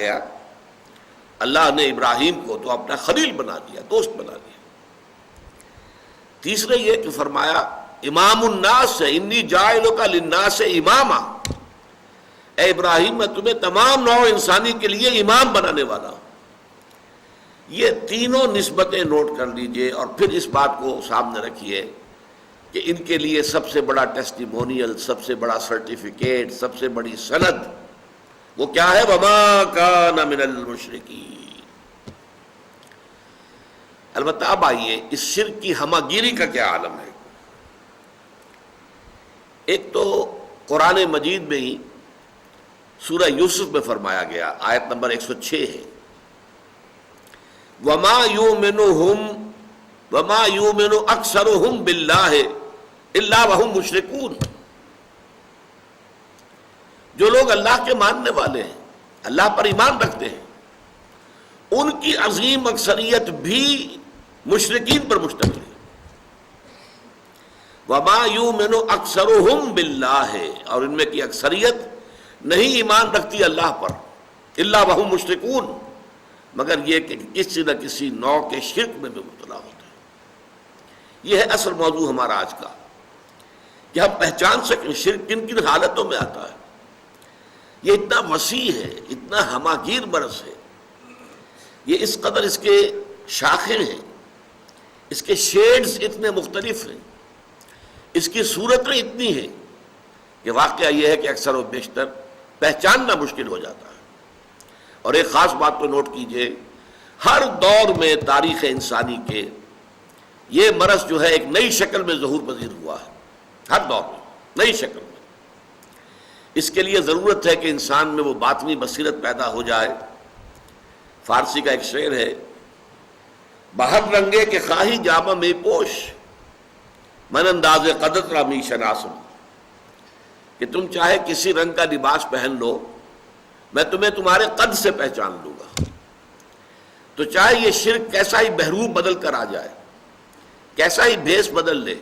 گیا اللہ نے ابراہیم کو تو اپنا خلیل بنا دیا، دوست بنا دیا۔ تیسرے یہ کہ فرمایا امام الناس انی جاعلک للناس اماما، اے ابراہیم میں تمہیں تمام نوع انسانی کے لیے امام بنانے والا ہوں۔ یہ تینوں نسبتیں نوٹ کر لیجئے اور پھر اس بات کو سامنے رکھیے کہ ان کے لیے سب سے بڑا ٹیسٹیمونیل، سب سے بڑا سرٹیفکیٹ، سب سے بڑی سند وہ کیا ہے؟ وما کان من المشرکین۔ البتہ اب آئیے اس شرک کی ہمہ گیری کا کیا عالم ہے۔ ایک تو قرآن مجید میں ہی سورہ یوسف میں فرمایا گیا، آیت نمبر 106 ہے، وما یؤمن اکثرهم باللہ الا وهم مشرکون۔ جو لوگ اللہ کے ماننے والے ہیں، اللہ پر ایمان رکھتے ہیں، ان کی عظیم اکثریت بھی مشرکین پر مشتمل ہے۔ وما یؤمن اکثرهم باللہ، اور ان میں کی اکثریت نہیں ایمان رکھتی اللہ پر، الا وهم مشرکون، مگر یہ کہ کسی نہ کسی نوع کے شرک میں بھی مبتلا ہوتے ہیں۔ یہ ہے اصل موضوع ہمارا آج کا، کہ ہم پہچان سکیں شرک کن کن حالتوں میں آتا ہے۔ یہ اتنا وسیع ہے، اتنا ہمہ گیر مرض ہے، یہ اس قدر اس کے شاخیں ہیں، اس کے شیڈز اتنے مختلف ہیں، اس کی صورتیں اتنی ہیں کہ واقعہ یہ ہے کہ اکثر و بیشتر پہچاننا مشکل ہو جاتا ہے۔ اور ایک خاص بات کو نوٹ کیجئے، ہر دور میں تاریخ انسانی کے یہ مرض جو ہے ایک نئی شکل میں ظہور پذیر ہوا ہے، ہر دور میں نئی شکل میں۔ اس کے لیے ضرورت ہے کہ انسان میں وہ باطنی بصیرت پیدا ہو جائے۔ فارسی کا ایک شعر ہے، بہر رنگے کے خواہی جامہ میں پوش، من انداز قدر را می شناسم، کہ تم چاہے کسی رنگ کا لباس پہن لو، میں تمہیں تمہارے قد سے پہچان لوں گا۔ تو چاہے یہ شرک کیسا ہی بہروپ بدل کر آ جائے، کیسا ہی بھیس بدل لے،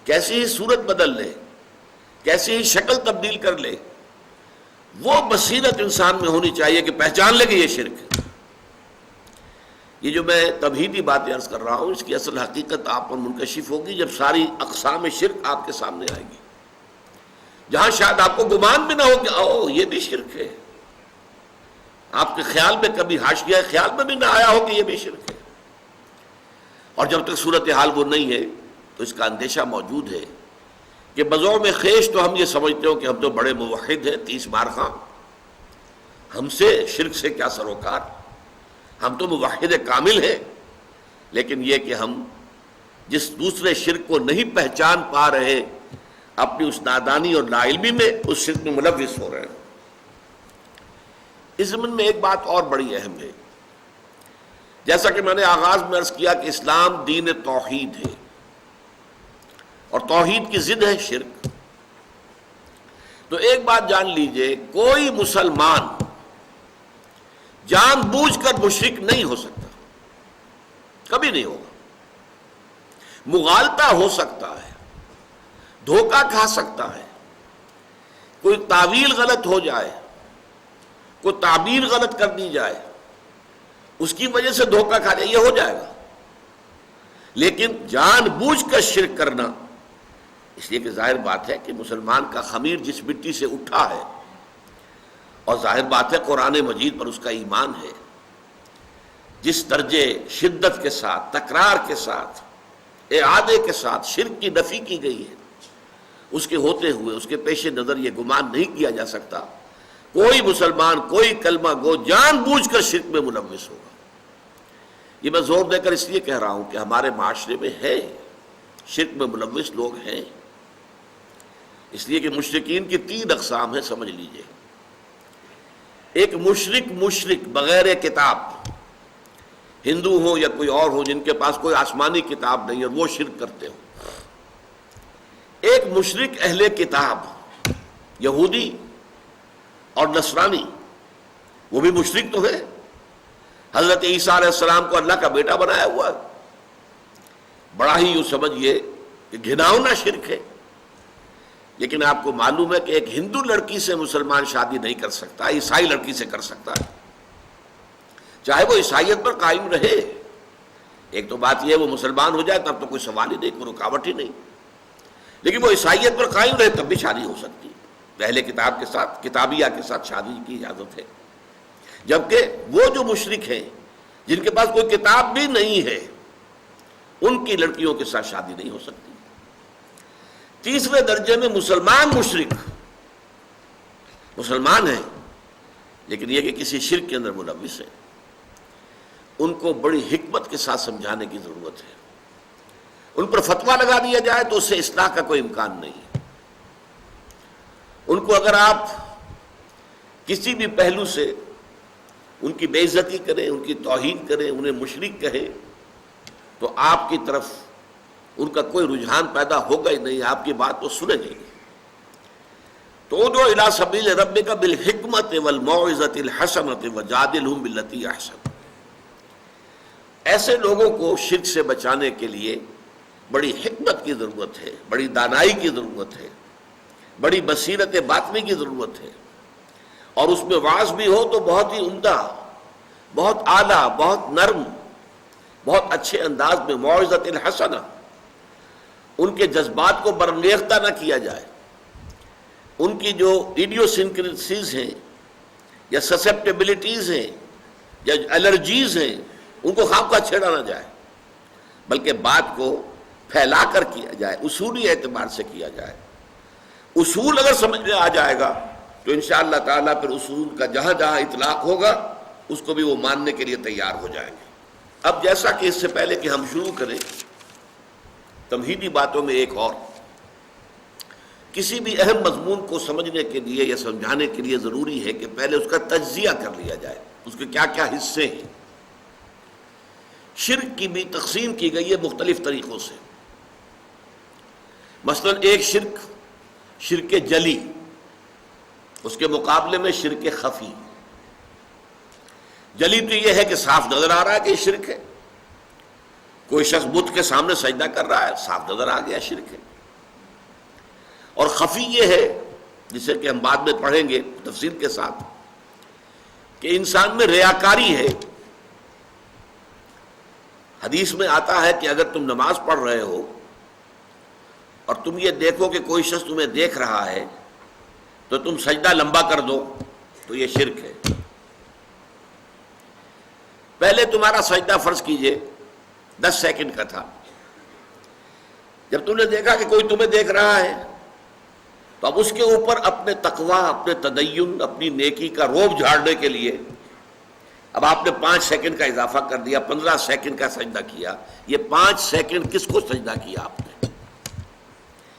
کیسی ہی صورت بدل لے، کیسی ہی شکل تبدیل کر لے، وہ بصیرت انسان میں ہونی چاہیے کہ پہچان لے کہ یہ شرک ہے۔ یہ جو میں تمہیدی باتیں عرض کر رہا ہوں، اس کی اصل حقیقت آپ پر منکشف ہوگی جب ساری اقسام شرک آپ کے سامنے آئے گی، جہاں شاید آپ کو گمان بھی نہ ہو کہ او یہ بھی شرک ہے، آپ کے خیال میں کبھی حاشیہ خیال میں بھی نہ آیا ہو کہ یہ بھی شرک ہے۔ اور جب تک صورتحال وہ نہیں ہے تو اس کا اندیشہ موجود ہے کہ بذوق میں خیش تو ہم یہ سمجھتے ہو کہ ہم تو بڑے موحد ہیں، 30 بار خاں، ہم سے شرک سے کیا سروکار، ہم تو موحد کامل ہیں، لیکن یہ کہ ہم جس دوسرے شرک کو نہیں پہچان پا رہے، اپنی اس نادانی اور لاعلمی میں اس شرک میں ملوث ہو رہے ہیں۔ اس ضمن میں ایک بات اور بڑی اہم ہے، جیسا کہ میں نے آغاز میں عرض کیا کہ اسلام دین توحید ہے، اور توحید کی ضد ہے شرک۔ تو ایک بات جان لیجئے، کوئی مسلمان جان بوجھ کر مشرک نہیں ہو سکتا، کبھی نہیں ہوگا۔ مغالطہ ہو سکتا ہے، دھوکہ کھا سکتا ہے، کوئی تعویل غلط ہو جائے، کوئی تعبیر غلط کر دی جائے، اس کی وجہ سے دھوکہ کھا جائے، یہ ہو جائے گا۔ لیکن جان بوجھ کر شرک کرنا، اس لیے کہ ظاہر بات ہے کہ مسلمان کا خمیر جس مٹی سے اٹھا ہے، اور ظاہر بات ہے قرآن مجید پر اس کا ایمان ہے، جس درجے شدت کے ساتھ، تکرار کے ساتھ، اعادے کے ساتھ شرک کی نفی کی گئی ہے، اس کے ہوتے ہوئے اس کے پیش نظر یہ گمان نہیں کیا جا سکتا کوئی مسلمان، کوئی کلمہ گو جان بوجھ کر شرک میں ملوث ہوگا۔ یہ میں زور دے کر اس لیے کہہ رہا ہوں کہ ہمارے معاشرے میں ہے، شرک میں ملوث لوگ ہیں، اس لیے کہ مشرکین کی 3 اقسام ہیں، سمجھ لیجئے۔ ایک مشرک بغیر کتاب، ہندو ہو یا کوئی اور ہو جن کے پاس کوئی آسمانی کتاب نہیں اور وہ شرک کرتے ہو۔ ایک مشرک اہل کتاب، یہودی اور نصرانی، وہ بھی مشرک تو ہے، حضرت عیسیٰ علیہ السلام کو اللہ کا بیٹا بنایا ہوا ہے، بڑا ہی یوں سمجھیے کہ گھناؤنا شرک ہے۔ لیکن آپ کو معلوم ہے کہ ایک ہندو لڑکی سے مسلمان شادی نہیں کر سکتا، عیسائی لڑکی سے کر سکتا ہے، چاہے وہ عیسائیت پر قائم رہے۔ ایک تو بات یہ ہے وہ مسلمان ہو جائے تب تو کوئی سوال ہی نہیں، کوئی رکاوٹ ہی نہیں، لیکن وہ عیسائیت پر قائم رہے تب بھی شادی ہو سکتی ہے، اہل کتاب کے ساتھ، کتابیہ کے ساتھ شادی کی اجازت ہے۔ جبکہ وہ جو مشرک ہیں جن کے پاس کوئی کتاب بھی نہیں ہے، ان کی لڑکیوں کے ساتھ شادی نہیں ہو سکتی۔ تیسرے درجے میں مسلمان مشرک، مسلمان ہیں لیکن یہ کہ کسی شرک کے اندر ملوث ہے، ان کو بڑی حکمت کے ساتھ سمجھانے کی ضرورت ہے۔ ان پر فتویٰ لگا دیا جائے تو اس سے اصلاح کا کوئی امکان نہیں۔ ان کو اگر آپ کسی بھی پہلو سے ان کی بے عزتی کریں، ان کی توہین کریں، انہیں مشرک کہیں، تو آپ کی طرف ان کا کوئی رجحان پیدا ہوگا ہی نہیں، آپ کی بات تو سنے نہیں۔ تو ادعو الی سبیل ربک بالحکمت والموعظۃ الحسنۃ وجادلھم باللتی احسن۔ ایسے لوگوں کو شرک سے بچانے کے لیے بڑی حکمت کی ضرورت ہے، بڑی دانائی کی ضرورت ہے، بڑی بصیرت باطنی کی ضرورت ہے، اور اس میں وعظ بھی ہو تو بہت ہی عمدہ، بہت اعلیٰ، بہت نرم، بہت اچھے انداز میں، موعظۃ الحسنہ۔ ان کے جذبات کو برانگیختہ نہ کیا جائے، ان کی جو ایڈیوسنکریسیز ہیں یا سسیپٹیبلٹیز ہیں یا الرجیز ہیں ان کو خواہ خواہ چھیڑا نہ جائے، بلکہ بات کو پھیلا کر کیا جائے، اصولی اعتبار سے کیا جائے۔ اصول اگر سمجھ میں آ جائے گا تو انشاءاللہ تعالیٰ پھر اصول کا جہاں جہاں اطلاق ہوگا اس کو بھی وہ ماننے کے لیے تیار ہو جائیں گے۔ اب جیسا کہ اس سے پہلے کہ ہم شروع کریں تمہیدی باتوں میں ایک اور، کسی بھی اہم مضمون کو سمجھنے کے لیے یا سمجھانے کے لیے ضروری ہے کہ پہلے اس کا تجزیہ کر لیا جائے، اس کے کیا کیا حصے ہیں۔ شرک کی بھی تقسیم کی گئی ہے مختلف طریقوں سے۔ مثلا ایک شرک جلی، اس کے مقابلے میں شرک خفی۔ جلی تو یہ ہے کہ صاف نظر آ رہا ہے کہ یہ شرک ہے، کوئی شخص بت کے سامنے سجدہ کر رہا ہے، صاف نظر آ گیا شرک ہے۔ اور خفی یہ ہے جسے کہ ہم بعد میں پڑھیں گے تفصیل کے ساتھ، کہ انسان میں ریاکاری ہے۔ حدیث میں آتا ہے کہ اگر تم نماز پڑھ رہے ہو اور تم یہ دیکھو کہ کوئی شخص تمہیں دیکھ رہا ہے تو تم سجدہ لمبا کر دو تو یہ شرک ہے۔ پہلے تمہارا سجدہ فرض کیجئے 10 سیکنڈ کا تھا، جب تم نے دیکھا کہ کوئی تمہیں دیکھ رہا ہے تو اب اس کے اوپر اپنے تقویٰ، اپنے تدین، اپنی نیکی کا روب جھاڑنے کے لیے اب آپ نے 5 سیکنڈ کا اضافہ کر دیا، 15 سیکنڈ کا سجدہ کیا۔ یہ 5 سیکنڈ کس کو سجدہ کیا آپ نے؟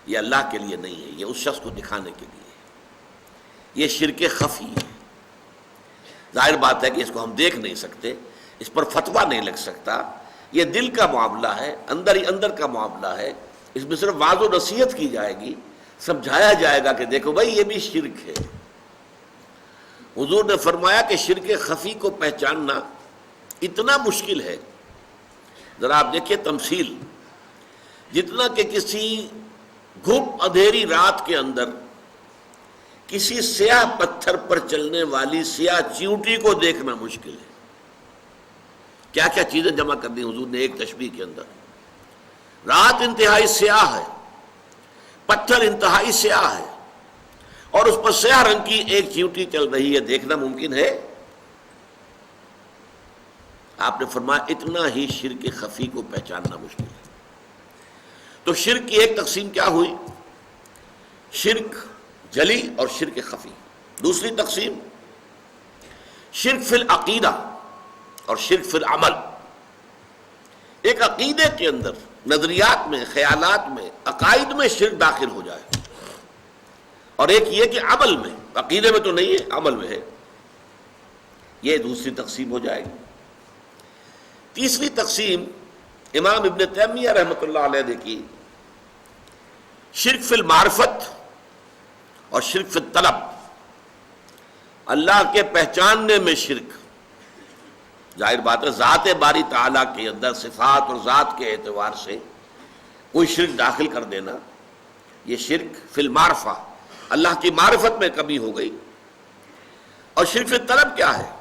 یہ اللہ کے لیے نہیں ہے، یہ اس شخص کو دکھانے کے لیے ہے۔ یہ شرک خفی ہے۔ ظاہر بات ہے کہ اس کو ہم دیکھ نہیں سکتے، اس پر فتویٰ نہیں لگ سکتا، یہ دل کا معاملہ ہے، اندر ہی اندر کا معاملہ ہے۔ اس میں صرف واضح و نصیحت کی جائے گی، سمجھایا جائے گا کہ دیکھو بھائی یہ بھی شرک ہے۔ حضور نے فرمایا کہ شرک خفی کو پہچاننا اتنا مشکل ہے، ذرا آپ دیکھیے تمثیل، جتنا کہ کسی گھپ اندھیری رات کے اندر کسی سیاہ پتھر پر چلنے والی سیاہ چیونٹی کو دیکھنا مشکل ہے۔ کیا کیا چیزیں جمع کر دی حضور نے ایک تشبیہ کے اندر۔ رات انتہائی سیاہ ہے، پتھر انتہائی سیاہ ہے، اور اس پر سیاہ رنگ کی ایک چیونٹی چل رہی ہے، دیکھنا ممکن ہے؟ آپ نے فرمایا اتنا ہی شرک خفی کو پہچاننا مشکل ہے۔ تو شرک کی ایک تقسیم کیا ہوئی؟ شرک جلی اور شرک خفی۔ دوسری تقسیم شرک فی العقیدہ اور شرک فی العمل۔ ایک عقیدے کے اندر، نظریات میں، خیالات میں، عقائد میں شرک داخل ہو جائے، اور ایک یہ کہ عمل میں، عقیدے میں تو نہیں ہے، عمل میں ہے، یہ دوسری تقسیم ہو جائے گی۔ تیسری تقسیم امام ابن تیمیہ رحمۃ اللہ علیہ نے کی، شرک فی المعرفت اور شرک فی الطلب۔ اللہ کے پہچاننے میں شرک، ظاہر بات ہے ذات باری تعالیٰ کے اندر صفات اور ذات کے اعتبار سے کوئی شرک داخل کر دینا، یہ شرک فی المعرفہ، اللہ کی معرفت میں کمی ہو گئی۔ اور شرک فی طلب کیا ہے؟